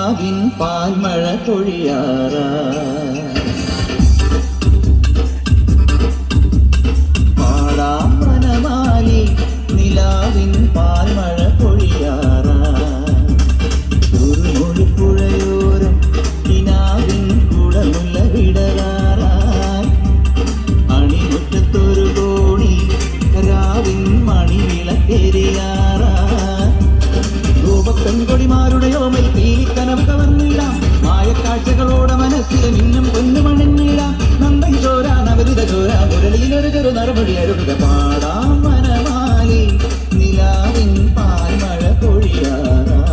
നിലാവിൻ പാൽമഴ പൊഴിയാറാ പാടാം വനമാലി നിലാവിൻ പാൽമഴ പൊഴിയാറാ കുറുമൊഴിപ്പുഴയോരം കിനാവിൻ കുടമുല്ല വിടരാറായി അണിമുറ്റത്തൊരു കോണി രാവിൻ മണിവിളക്കെരിയാറാ പെൺകൊടിമാരുടെ ഓമൽ പീലിക്കനവ് കവർന്നിടാം മായക്കാഴ്ചകളോടെ മനസ്സിലെ മിന്നും പൊന്നുമണിഞ്ഞിടാം നമ്പൻ ചോര നവരിത ചോര മുരളിയിലൊരു ചെറു നറുപടി അരുക പാടാം വനമാലി നിലാവിൻ പാൽമഴ പൊഴിയാറായി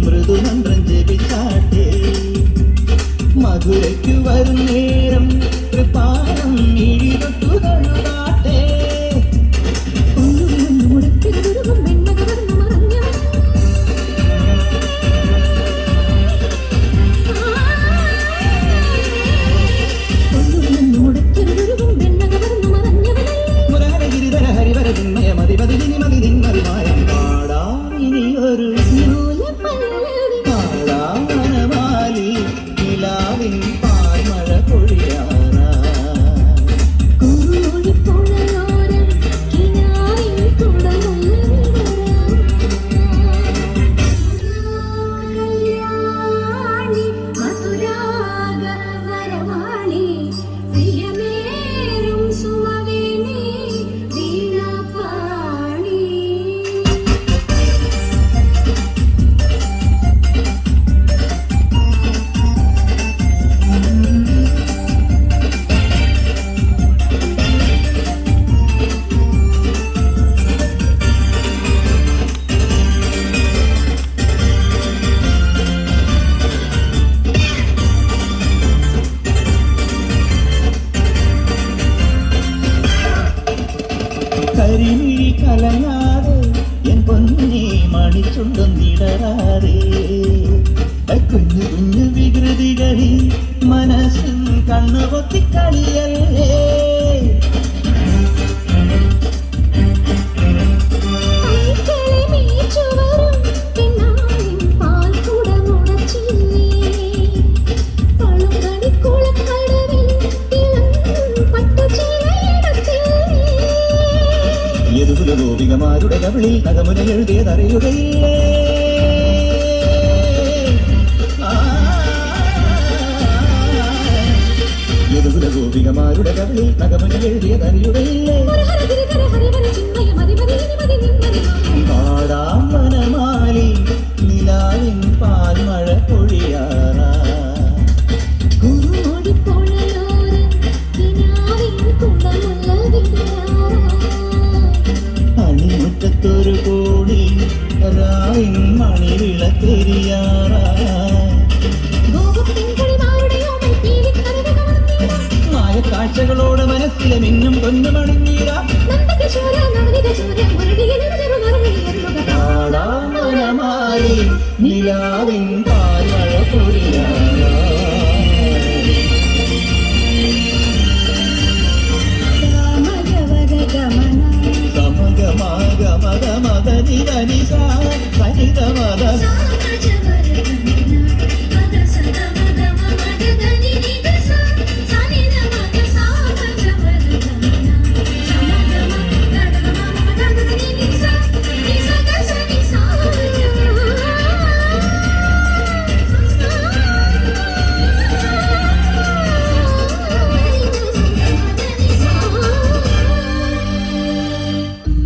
മൃദുമന്ത്രം ജപിച്ചാട്ടെ മധുരയ്ക്കു വരും നേരം കൃപാനം ഇഴിതൊട്ടു തൊഴുതാട്ടെ മുരഹരഗിരിധര ഹരിവര ചിന്മയ മതിപതി മതി നിന്മതിമായം പാടാം ഇനിയൊരു വനമാലി നിലാവിൻ പാൽമഴ പൊഴിയാറാ കരിമിഴി കലങ്ങാതെ എൻ പൊന്നി മണിച്ചുണ്ടും നിടരാറേ കുഞ്ഞു കുഞ്ഞു വികൃതികളിൽ മനസ്സും കണ്ണുപൊത്തിക്കളിയല്ലേ ഗോപികമാരുടെ കവിളിൽ നഗമുന എഴുതിയതറിയുകയില്ലേ യദുകുല ഗോപികമാരുടെ കവിളിൽ നഗമുന എഴുതിയതറിയുകയില്ലേ പാടാം വനമാലി നിലാവിൻ പാൽമഴ പൊഴിയാറാ അണിമുറ്റത്തൊരു കോടി രാവിൻ മണിവിളക്കെരിയാറാ മായക്കാഴ്ചകളോടെ മനസ്സിലെ മിന്നും പൊന്നുമണിഞ്ഞീരാ പാടാം വനമാലി നിലാവിൻ പാൽമഴ പൊഴിയാറാ സമഗ മഗ മഗ മദ നിദ നിസ സനിത മദ